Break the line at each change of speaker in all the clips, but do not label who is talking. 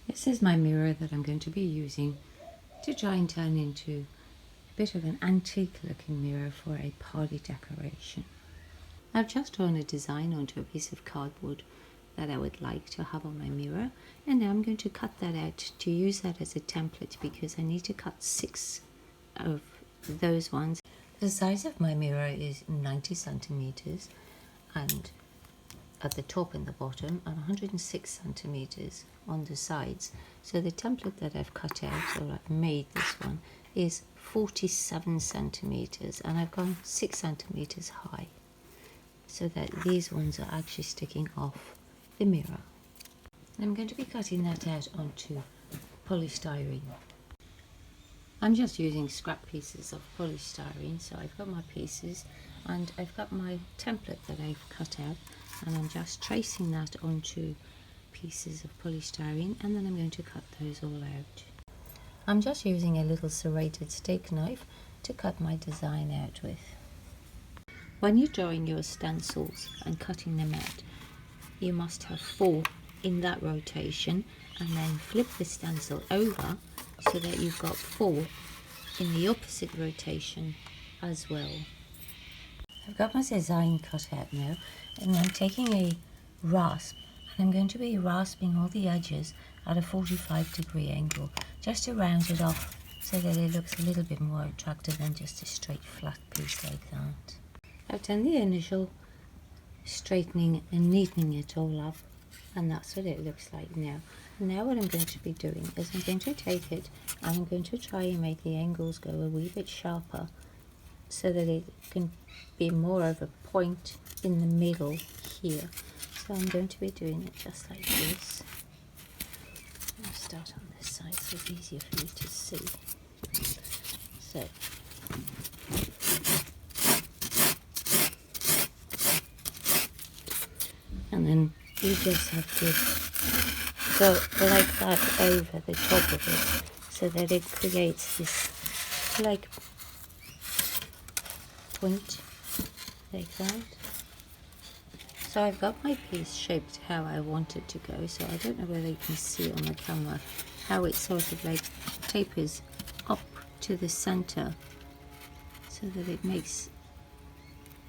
This is my mirror that I'm going to be using to try and turn into a bit of an antique looking mirror for a party decoration. I've just drawn a design onto a piece of cardboard that I would like to have on my mirror, and now I'm going to cut that out to use that as a template because I need to cut 6 of those ones. The size of my mirror is 90 centimeters and at the top and the bottom, and 106 centimeters on the sides. So the template that I've cut out, or I've made this one, is 47 centimeters, and I've gone 6 centimeters high so that these ones are actually sticking off the mirror. I'm going to be cutting that out onto polystyrene. I'm just using scrap pieces of polystyrene, so I've got my pieces and I've got my template that I've cut out, and I'm just tracing that onto pieces of polystyrene, and then I'm going to cut those all out. I'm just using a little serrated steak knife to cut my design out with. When you're drawing your stencils and cutting them out, you must have 4 in that rotation, and then flip the stencil over so that you've got 4 in the opposite rotation as well. I've got my design cut out now, and I'm taking a rasp and I'm going to be rasping all the edges at a 45-degree angle just to round it off so that it looks a little bit more attractive than just a straight flat piece like that. I've done the initial straightening and neatening it all up, and that's what it looks like now. Now what I'm going to be doing is I'm going to take it and I'm going to try and make the angles go a wee bit sharper so that it can be more of a point in the middle here. So I'm going to be doing it just like this. I'll start on this side so it's easier for you to see. So and then you just have to go like that over the top of it so that it creates this like point like that. So I've got my piece shaped how I want it to go, so I don't know whether you can see on the camera how it sort of like tapers up to the center so that it makes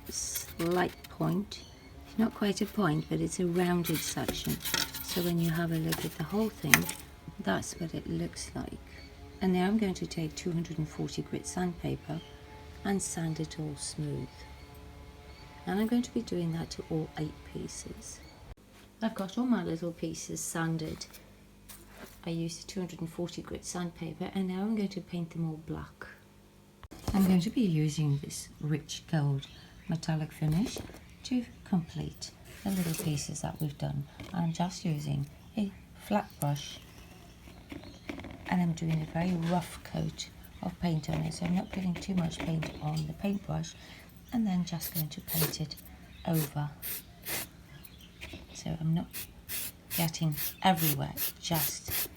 a slight point. It's not quite a point, but it's a rounded section, so when you have a look at the whole thing, that's what it looks like. And now I'm going to take 240 grit sandpaper and sand it all smooth. And I'm going to be doing that to all 8 pieces. I've got all my little pieces sanded. I used 240 grit sandpaper, and now I'm going to paint them all black. I'm going to be using this rich gold metallic finish to complete the little pieces that we've done. I'm just using a flat brush, and I'm doing a very rough coat of paint on it, so I'm not putting too much paint on the paintbrush, and then just going to paint it over. So I'm not getting everywhere, just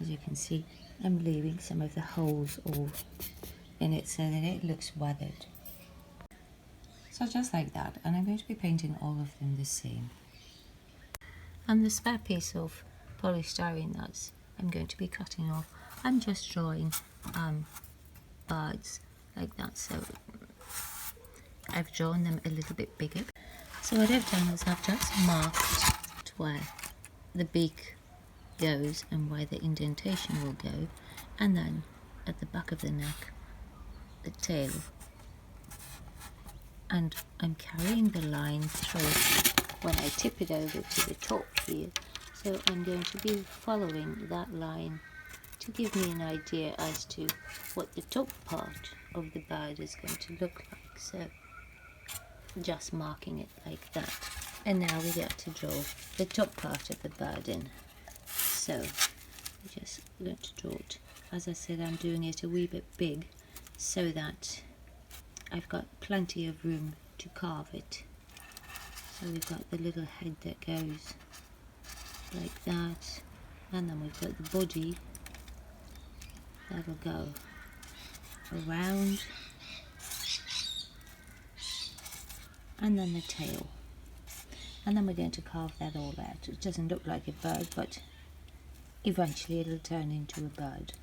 as you can see I'm leaving some of the holes all in it so that it looks weathered. So just like that, and I'm going to be painting all of them the same. And the spare piece of polystyrene that I'm going to be cutting off, I'm just drawing birds like that, so I've drawn them a little bit bigger. So what I've done is I've just marked where the beak goes and where the indentation will go, and then at the back of the neck, the tail, and I'm carrying the line through when I tip it over to the top here. So I'm going to be following that line to give me an idea as to what the top part of the bird is going to look like. So just marking it like that. And now we get to draw the top part of the bird in. So I'm just going to draw it. As I said, I'm doing it a wee bit big so that I've got plenty of room to carve it. So we've got the little head that goes like that, and then we've got the body that'll go around, and then the tail, and then we're going to carve that all out. It doesn't look like a bird, but eventually it'll turn into a bird.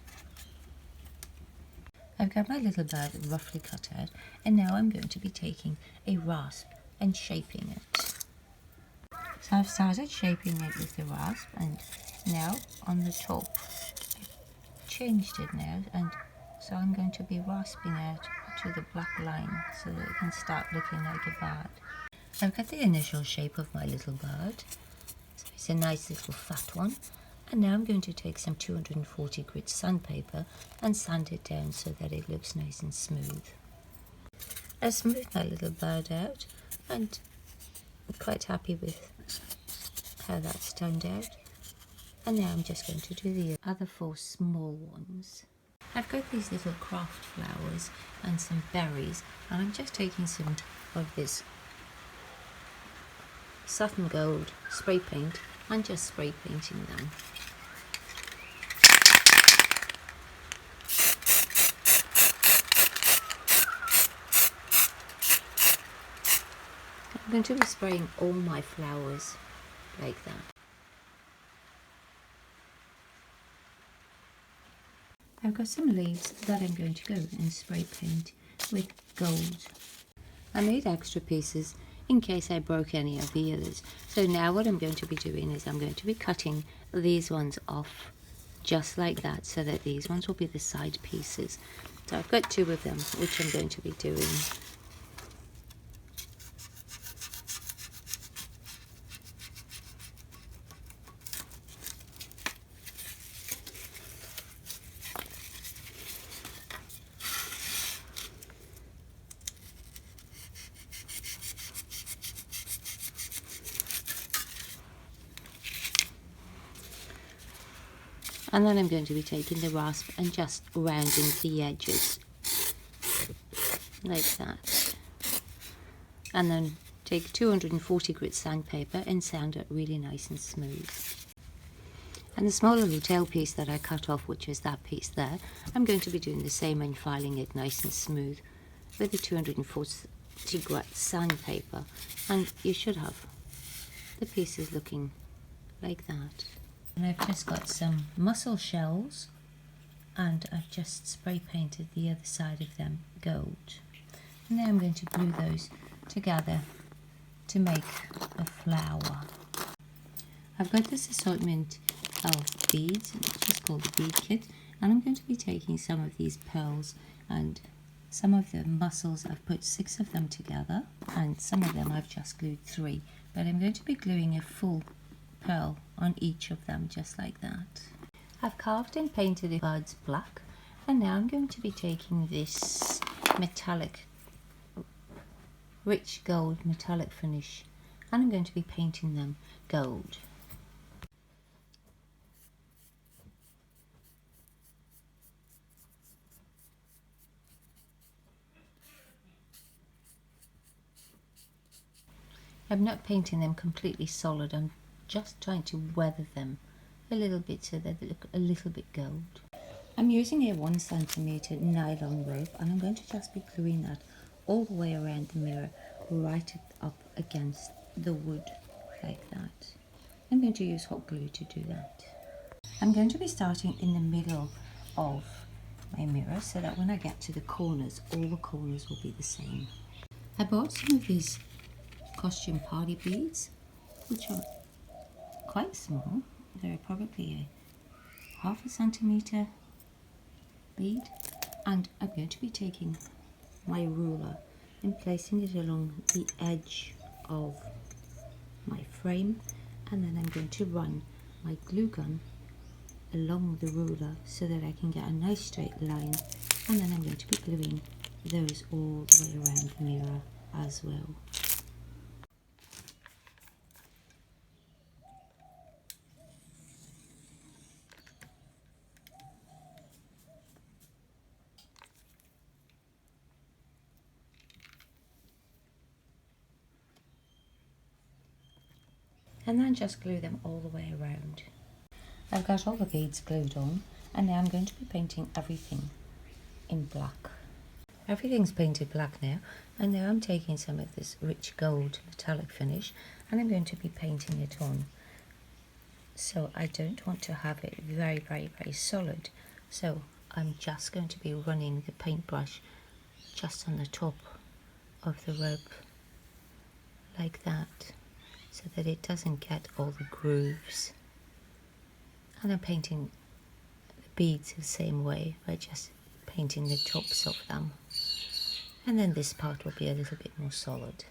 I've got my little bird roughly cut out, and now I'm going to be taking a rasp and shaping it. So I've started shaping it with the rasp, and now on the top I've changed it now, and so I'm going to be rasping out to the black line so that it can start looking like a bird. I've got the initial shape of my little bird, so it's a nice little fat one. And now I'm going to take some 240 grit sandpaper and sand it down so that it looks nice and smooth. I've smoothed my little bird out and I'm quite happy with how that's turned out. And now I'm just going to do the other 4 small ones. I've got these little craft flowers and some berries, and I'm just taking some of this satin gold spray paint and just spray painting them. I'm going to be spraying all my flowers like that. I've got some leaves that I'm going to go and spray paint with gold. I made extra pieces in case I broke any of the others. So now what I'm going to be doing is I'm going to be cutting these ones off just like that, so that these ones will be the side pieces. So I've got 2 of them which I'm going to be doing. And then I'm going to be taking the rasp and just rounding the edges like that. And then take 240 grit sandpaper and sand it really nice and smooth. And the small little tail piece that I cut off, which is that piece there, I'm going to be doing the same and filing it nice and smooth with the 240 grit sandpaper. And you should have the pieces looking like that. And I've just got some mussel shells, and I've just spray painted the other side of them gold. And now I'm going to glue those together to make a flower. I've got this assortment of beads, which is called the bead kit, and I'm going to be taking some of these pearls and some of the mussels. I've put 6 of them together, and some of them I've just glued 3, but I'm going to be gluing a full pearl on each of them just like that. I've carved and painted the birds black, and now I'm going to be taking this metallic, rich gold metallic finish, and I'm going to be painting them gold. I'm not painting them completely solid, I'm just trying to weather them a little bit so that they look a little bit gold. I'm using a 1 centimeter nylon rope, and I'm going to just be gluing that all the way around the mirror, right up against the wood like that. I'm going to use hot glue to do that. I'm going to be starting in the middle of my mirror so that when I get to the corners, all the corners will be the same. I bought some of these costume party beads, which are quite small. They're probably a 1/2 centimeter bead, and I'm going to be taking my ruler and placing it along the edge of my frame, and then I'm going to run my glue gun along the ruler so that I can get a nice straight line, and then I'm going to be gluing those all the way around the mirror as well. And then just glue them all the way around. I've got all the beads glued on, and now I'm going to be painting everything in black. Everything's painted black now, and now I'm taking some of this rich gold metallic finish, and I'm going to be painting it on so I don't want to have it very, very, very solid. So I'm just going to be running the paintbrush just on the top of the rope like that, so that it doesn't get all the grooves. And I'm painting the beads the same way by just painting the tops of them. And then this part will be a little bit more solid.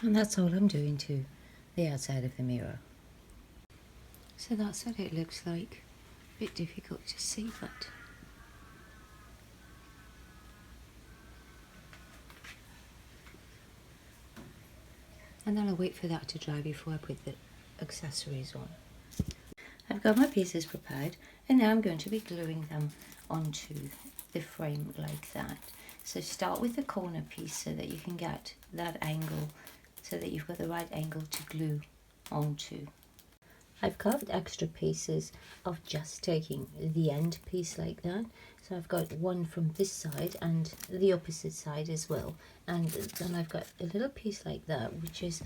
And that's all I'm doing to the outside of the mirror. So that's what it looks like. A bit difficult to see, but and then I'll wait for that to dry before I put the accessories on. I've got my pieces prepared, and now I'm going to be gluing them onto the frame like that. So start with the corner piece so that you can get that angle, so that you've got the right angle to glue onto. I've carved extra pieces of just taking the end piece like that. So I've got one from this side and the opposite side as well. And then I've got a little piece like that, which is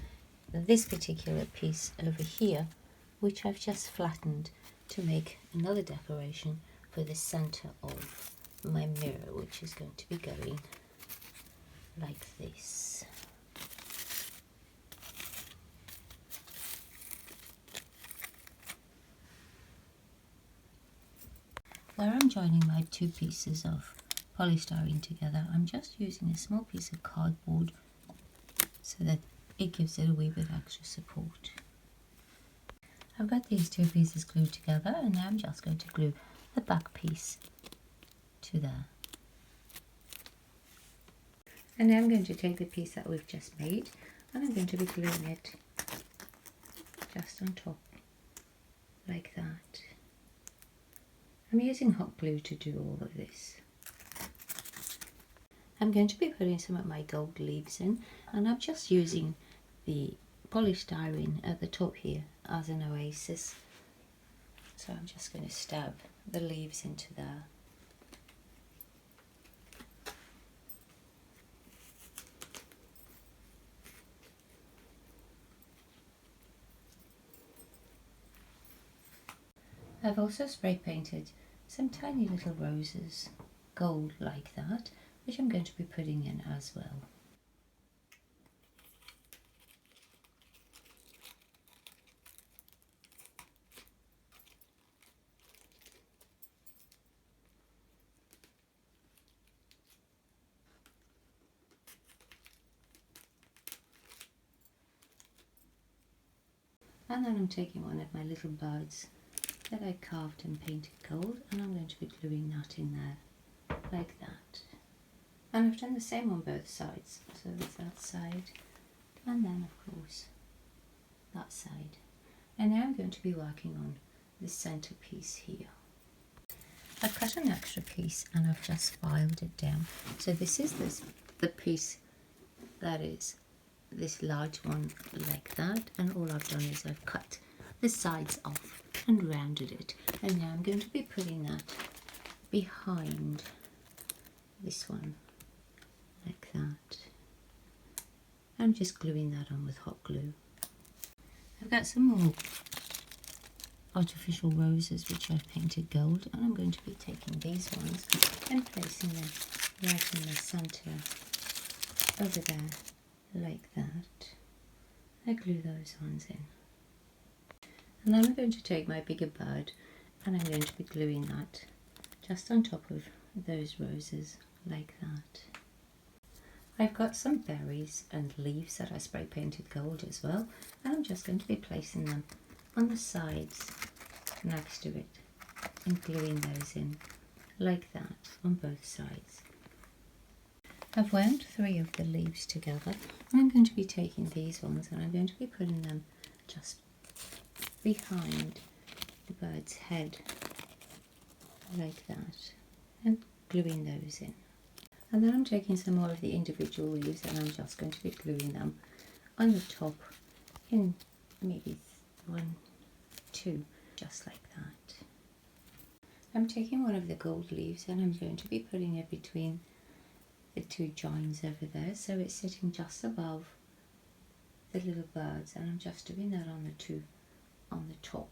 this particular piece over here, which I've just flattened to make another decoration for the center of my mirror, which is going to be going like this. Where I'm joining my two pieces of polystyrene together, I'm just using a small piece of cardboard so that it gives it a wee bit extra support. I've got these two pieces glued together, and now I'm just going to glue the back piece to there. And now I'm going to take the piece that we've just made, and I'm going to be gluing it just on top like that. I'm using hot glue to do all of this. I'm going to be putting some of my gold leaves in, and I'm just using the polystyrene at the top here as an oasis. So I'm just going to stab the leaves into there. I've also spray painted some tiny little roses, gold like that, which I'm going to be putting in as well. And then I'm taking one of my little birds that I carved and painted gold, and I'm going to be gluing that in there like that. And I've done the same on both sides, so there's that side and then of course that side. And now I'm going to be working on the centerpiece here. I've cut an extra piece and I've just filed it down. So this is the piece that is this large one like that, and all I've done is I've cut the sides off and rounded it, and now I'm going to be putting that behind this one like that. I'm just gluing that on with hot glue. I've got some more artificial roses which I've painted gold, and I'm going to be taking these ones and placing them right in the center over there like that. I glue those ones in. And then I'm going to take my bigger bird and I'm going to be gluing that just on top of those roses like that. I've got some berries and leaves that I spray painted gold as well, and I'm just going to be placing them on the sides next to it and gluing those in like that on both sides. I've wound 3 of the leaves together, and I'm going to be taking these ones and I'm going to be putting them just behind the bird's head like that and gluing those in. And then I'm taking some more of the individual leaves and I'm just going to be gluing them on the top in maybe 1, 2, just like that. I'm taking one of the gold leaves and I'm going to be putting it between the 2 joins over there, so it's sitting just above the little birds, and I'm just doing that on the 2 on the top,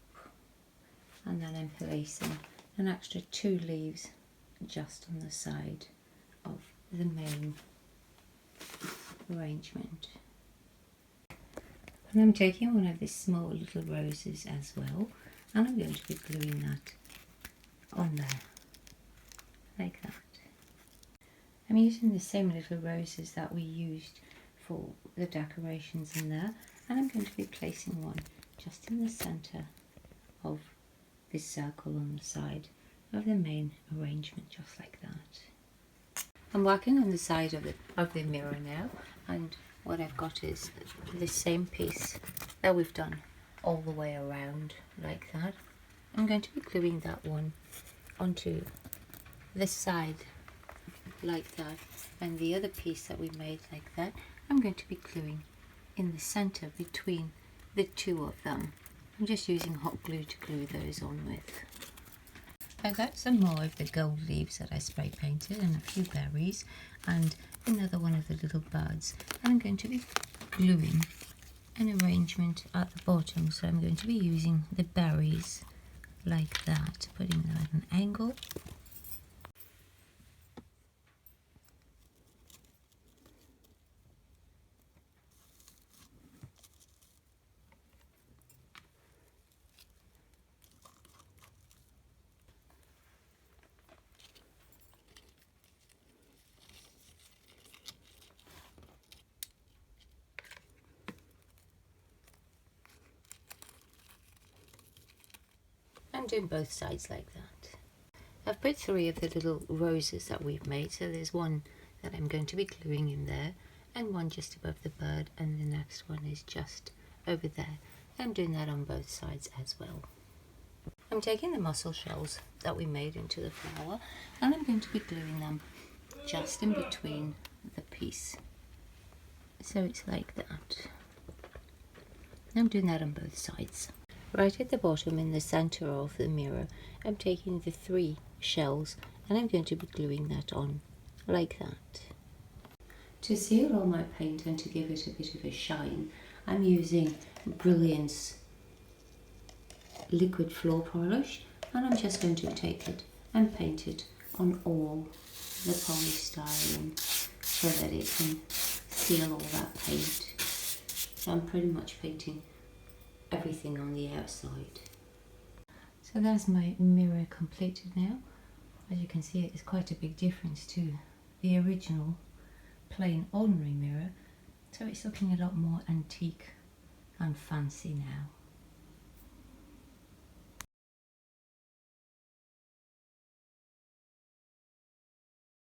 and then I'm placing an extra 2 leaves just on the side of the main arrangement. And I'm taking one of these small little roses as well, and I'm going to be gluing that on there like that. I'm using the same little roses that we used for the decorations in there, and I'm going to be placing one just in the centre of this circle on the side of the main arrangement, just like that. I'm working on the side of the mirror now, and what I've got is the same piece that we've done all the way around like that. I'm going to be gluing that one onto this side like that, and the other piece that we made like that I'm going to be gluing in the center between the 2 of them. I'm just using hot glue to glue those on with. I got some more of the gold leaves that I spray painted and a few berries and another one of the little birds, and I'm going to be gluing an arrangement at the bottom, so I'm going to be using the berries like that, putting them at an angle. I'm doing both sides like that. I've put 3 of the little roses that we've made, so there's one that I'm going to be gluing in there and one just above the bird, and the next one is just over there. I'm doing that on both sides as well. I'm taking the mussel shells that we made into the flower and I'm going to be gluing them just in between the piece, so it's like that. I'm doing that on both sides. Right at the bottom in the center of the mirror, I'm taking the 3 shells and I'm going to be gluing that on like that. To seal all my paint and to give it a bit of a shine, I'm using Brilliance liquid floor polish, and I'm just going to take it and paint it on all the polystyrene so that it can seal all that paint. So I'm pretty much painting everything on the outside. So that's my mirror completed now. As you can see, it's quite a big difference to the original plain ordinary mirror, so it's looking a lot more antique and fancy now.